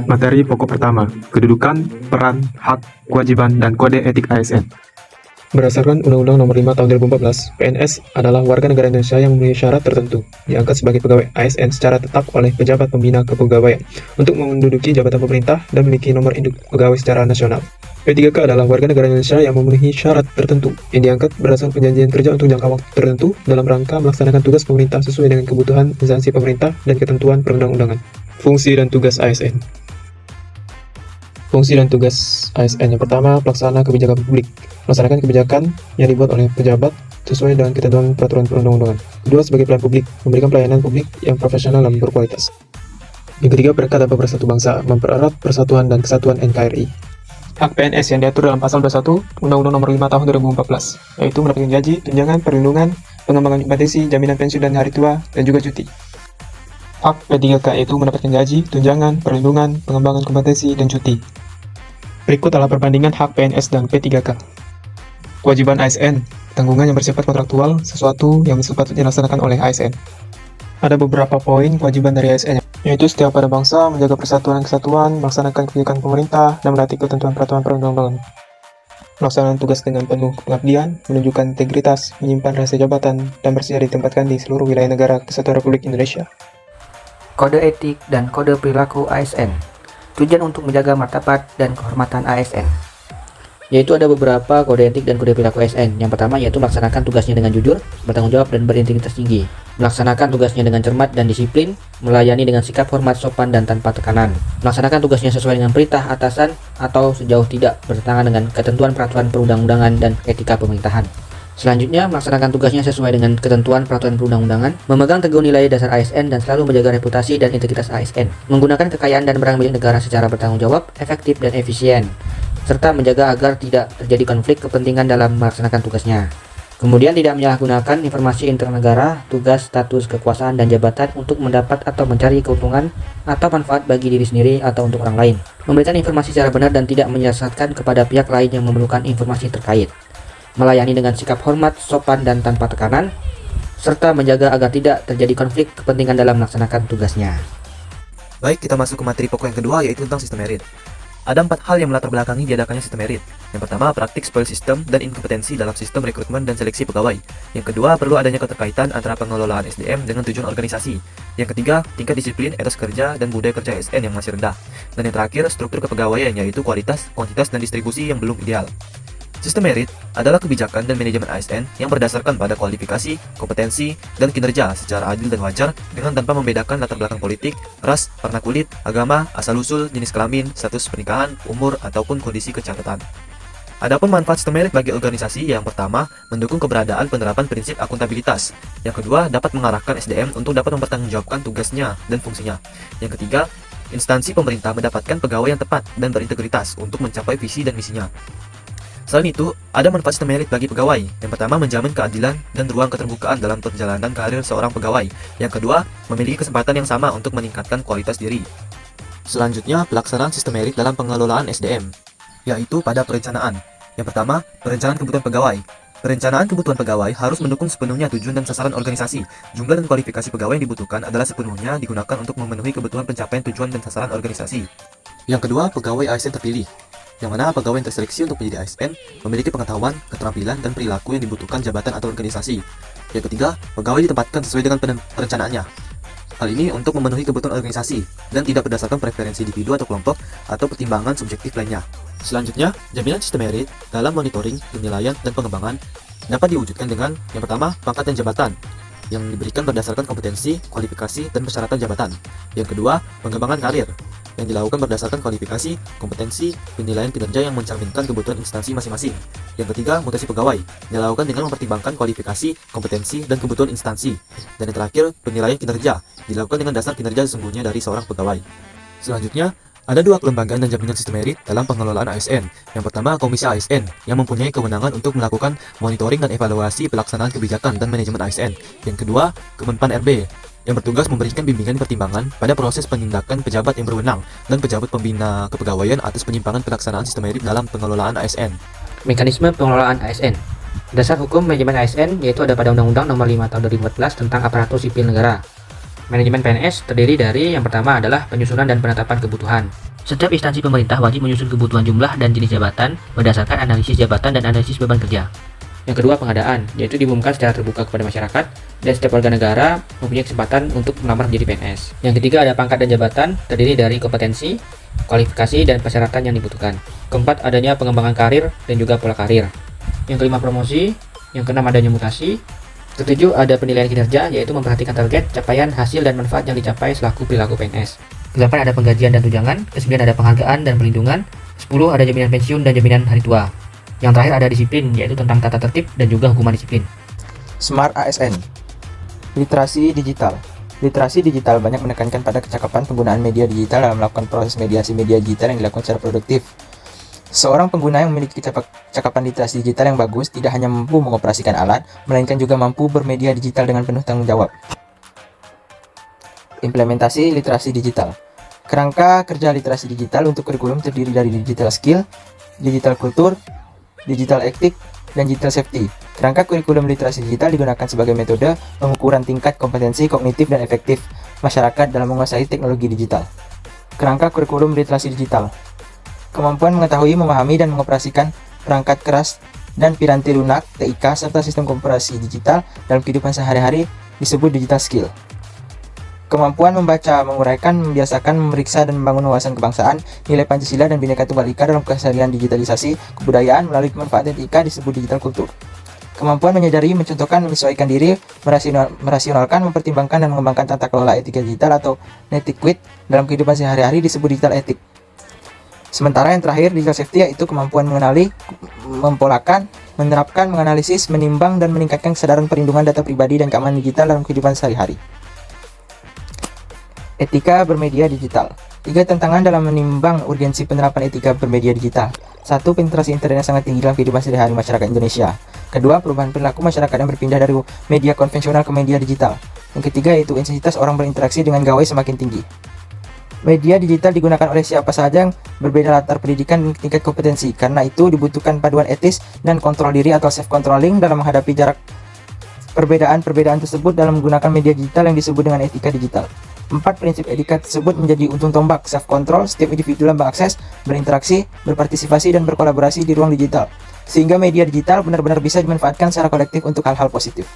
Materi pokok pertama, kedudukan, peran, hak, kewajiban, dan kode etik ASN. Berdasarkan Undang-Undang Nomor 5 Tahun 2014, PNS adalah warga negara Indonesia yang memenuhi syarat tertentu, diangkat sebagai pegawai ASN secara tetap oleh pejabat pembina kepegawaian untuk menduduki jabatan pemerintah dan memiliki nomor induk pegawai secara nasional. P3K adalah warga negara Indonesia yang memenuhi syarat tertentu, yang diangkat berdasarkan perjanjian kerja untuk jangka waktu tertentu dalam rangka melaksanakan tugas pemerintah sesuai dengan kebutuhan instansi pemerintah dan ketentuan perundang-undangan. Fungsi dan tugas ASN. Fungsi dan tugas ASN yang pertama, pelaksana kebijakan publik. Melaksanakan kebijakan yang dibuat oleh pejabat sesuai dengan ketentuan peraturan perundang-undangan. Kedua, sebagai pelayan publik, memberikan pelayanan publik yang profesional dan berkualitas. Yang ketiga, berangkat dan bersatu bangsa, mempererat persatuan dan kesatuan NKRI. Hak PNS yang diatur dalam pasal 21 Undang-Undang Nomor 5 Tahun 2014, yaitu mendapatkan gaji, tunjangan, perlindungan, pengembangan kompetensi, jaminan pensiun dan hari tua, dan juga cuti. Hak P3K yaitu mendapatkan gaji, tunjangan, perlindungan, pengembangan kompetensi, dan cuti. Berikut adalah perbandingan hak PNS dan P3K. Kewajiban ASN, tanggungan yang bersifat kontraktual, sesuatu yang sepatutnya dilaksanakan oleh ASN. Ada beberapa poin kewajiban dari ASN, yaitu setiap pada bangsa, menjaga persatuan dan kesatuan, melaksanakan kebijakan pemerintah, dan menaati ketentuan peraturan perundang-undangan. Melaksanakan tugas dengan penuh pengabdian, menunjukkan integritas, menyimpan rahasia jabatan, dan bersedia ditempatkan di seluruh wilayah negara Kesatuan Republik Indonesia. Kode etik dan kode perilaku ASN. Tujuan untuk menjaga martabat dan kehormatan ASN. Yaitu ada beberapa kode etik dan kode perilaku ASN. Yang pertama yaitu melaksanakan tugasnya dengan jujur, bertanggung jawab dan berintegritas tinggi. Melaksanakan tugasnya dengan cermat dan disiplin, melayani dengan sikap hormat, sopan dan tanpa tekanan. Melaksanakan tugasnya sesuai dengan perintah atasan atau sejauh tidak bertentangan dengan ketentuan peraturan perundang-undangan dan etika pemerintahan. Selanjutnya, melaksanakan tugasnya sesuai dengan ketentuan peraturan perundang-undangan, memegang teguh nilai dasar ASN dan selalu menjaga reputasi dan integritas ASN, menggunakan kekayaan dan barang milik negara secara bertanggung jawab, efektif dan efisien, serta menjaga agar tidak terjadi konflik kepentingan dalam melaksanakan tugasnya. Kemudian tidak menyalahgunakan informasi internal negara, tugas, status, kekuasaan, dan jabatan untuk mendapat atau mencari keuntungan atau manfaat bagi diri sendiri atau untuk orang lain. Memberikan informasi secara benar dan tidak menyesatkan kepada pihak lain yang memerlukan informasi terkait. Melayani dengan sikap hormat, sopan, dan tanpa tekanan, serta menjaga agar tidak terjadi konflik kepentingan dalam melaksanakan tugasnya. Baik, kita masuk ke materi pokok yang kedua, yaitu tentang sistem merit. Ada 4 hal yang melatar belakangi diadakannya sistem merit. Yang pertama, praktik spoil system dan inkompetensi dalam sistem rekrutmen dan seleksi pegawai. Yang kedua, perlu adanya keterkaitan antara pengelolaan SDM dengan tujuan organisasi. Yang ketiga, tingkat disiplin, etos kerja, dan budaya kerja ASN yang masih rendah. Dan yang terakhir, struktur kepegawaian, yaitu kualitas, kuantitas, dan distribusi yang belum ideal. Sistem merit adalah kebijakan dan manajemen ASN yang berdasarkan pada kualifikasi, kompetensi, dan kinerja secara adil dan wajar dengan tanpa membedakan latar belakang politik, ras, warna kulit, agama, asal-usul, jenis kelamin, status pernikahan, umur, ataupun kondisi kecatatan. Adapun manfaat sistem merit bagi organisasi, yang pertama, mendukung keberadaan penerapan prinsip akuntabilitas. Yang kedua, dapat mengarahkan SDM untuk dapat mempertanggungjawabkan tugasnya dan fungsinya. Yang ketiga, instansi pemerintah mendapatkan pegawai yang tepat dan berintegritas untuk mencapai visi dan misinya. Selain itu, ada manfaat sistem merit bagi pegawai. Yang pertama, menjamin keadilan dan ruang keterbukaan dalam perjalanan karir seorang pegawai. Yang kedua, memiliki kesempatan yang sama untuk meningkatkan kualitas diri. Selanjutnya, pelaksanaan sistem merit dalam pengelolaan SDM, yaitu pada perencanaan. Yang pertama, perencanaan kebutuhan pegawai. Perencanaan kebutuhan pegawai harus mendukung sepenuhnya tujuan dan sasaran organisasi. Jumlah dan kualifikasi pegawai yang dibutuhkan adalah sepenuhnya digunakan untuk memenuhi kebutuhan pencapaian tujuan dan sasaran organisasi. Yang kedua, pegawai ASN terpilih, yang mana pegawai yang terseleksi untuk menjadi ASN memiliki pengetahuan, keterampilan, dan perilaku yang dibutuhkan jabatan atau organisasi. Yang ketiga, pegawai ditempatkan sesuai dengan perencanaannya. Hal ini untuk memenuhi kebutuhan organisasi dan tidak berdasarkan preferensi individu atau kelompok atau pertimbangan subjektif lainnya. Selanjutnya, jaminan sistem merit dalam monitoring, penilaian, dan pengembangan dapat diwujudkan dengan yang pertama, pangkat dan jabatan yang diberikan berdasarkan kompetensi, kualifikasi, dan persyaratan jabatan. Yang kedua, pengembangan karir yang dilakukan berdasarkan kualifikasi, kompetensi, penilaian kinerja yang mencerminkan kebutuhan instansi masing-masing. Yang ketiga, mutasi pegawai dilakukan dengan mempertimbangkan kualifikasi, kompetensi, dan kebutuhan instansi. Dan yang terakhir, penilaian kinerja dilakukan dengan dasar kinerja sesungguhnya dari seorang pegawai. Selanjutnya, ada 2 kelembagaan dan jaminan sistem merit dalam pengelolaan ASN. Yang pertama, Komisi ASN yang mempunyai kewenangan untuk melakukan monitoring dan evaluasi pelaksanaan kebijakan dan manajemen ASN. Yang kedua, Kemenpan RB yang bertugas memberikan bimbingan pertimbangan pada proses penindakan pejabat yang berwenang dan pejabat pembina kepegawaian atas penyimpangan pelaksanaan sistem merit dalam pengelolaan ASN. Mekanisme pengelolaan ASN. Dasar hukum manajemen ASN yaitu ada pada Undang-Undang Nomor 5 Tahun 2014 tentang aparatur sipil negara. Manajemen PNS terdiri dari yang pertama adalah penyusunan dan penetapan kebutuhan. Setiap instansi pemerintah wajib menyusun kebutuhan jumlah dan jenis jabatan berdasarkan analisis jabatan dan analisis beban kerja. Yang kedua, pengadaan, yaitu diumumkan secara terbuka kepada masyarakat dan setiap warga negara mempunyai kesempatan untuk melamar menjadi PNS. Yang ketiga, ada pangkat dan jabatan terdiri dari kompetensi, kualifikasi, dan persyaratan yang dibutuhkan. Keempat, adanya pengembangan karir dan juga pola karir. Yang kelima, promosi. Yang keenam, adanya mutasi. Ketujuh, ada penilaian kinerja, yaitu memperhatikan target, capaian, hasil, dan manfaat yang dicapai selaku perilaku PNS. Kedelapan, ada penggajian dan tunjangan. Kesembilan, ada penghargaan dan perlindungan. 10, ada jaminan pensiun dan jaminan hari tua. Yang terakhir, ada disiplin, yaitu tentang tata tertib dan juga hukuman disiplin. Smart ASN. Literasi digital. Literasi digital banyak menekankan pada kecakapan penggunaan media digital dalam melakukan proses mediasi media digital yang dilakukan secara produktif. Seorang pengguna yang memiliki cakapan literasi digital yang bagus tidak hanya mampu mengoperasikan alat, melainkan juga mampu bermedia digital dengan penuh tanggung jawab. Implementasi literasi digital. Kerangka kerja literasi digital untuk kurikulum terdiri dari digital skill, digital kultur, digital etik, dan digital safety. Kerangka kurikulum literasi digital digunakan sebagai metode pengukuran tingkat kompetensi kognitif dan efektif masyarakat dalam menguasai teknologi digital. Kerangka kurikulum literasi digital. Kemampuan mengetahui, memahami, dan mengoperasikan perangkat keras dan piranti lunak, TIK, serta sistem komputerasi digital dalam kehidupan sehari-hari disebut digital skill. Kemampuan membaca, menguraikan, membiasakan, memeriksa, dan membangun wawasan kebangsaan, nilai Pancasila, dan Bhinneka Tunggal Ika dalam keseharian digitalisasi kebudayaan melalui pemanfaatan TIK disebut digital kultur. Kemampuan menyadari, mencontohkan, menyesuaikan diri, merasionalkan, mempertimbangkan, dan mengembangkan tata kelola etika digital atau netiquette dalam kehidupan sehari-hari disebut digital etik. Sementara yang terakhir, digital safety, yaitu kemampuan mengenali, mempolakan, menerapkan, menganalisis, menimbang, dan meningkatkan kesadaran perlindungan data pribadi dan keamanan digital dalam kehidupan sehari-hari. Etika bermedia digital. 3 tantangan dalam menimbang urgensi penerapan etika bermedia digital. 1. Penetrasi internet yang sangat tinggi dalam kehidupan sehari-hari masyarakat Indonesia. Kedua, perubahan perilaku masyarakat yang berpindah dari media konvensional ke media digital. Yang ketiga, yaitu intensitas orang berinteraksi dengan gawai semakin tinggi. Media digital digunakan oleh siapa saja yang berbeda latar pendidikan dan tingkat kompetensi. Karena itu dibutuhkan paduan etis dan kontrol diri atau self-controlling dalam menghadapi jarak perbedaan-perbedaan tersebut dalam menggunakan media digital yang disebut dengan etika digital. 4 prinsip etika tersebut menjadi ujung tombak self-control setiap individu dalam mengakses, berinteraksi, berpartisipasi, dan berkolaborasi di ruang digital. Sehingga media digital benar-benar bisa dimanfaatkan secara kolektif untuk hal-hal positif.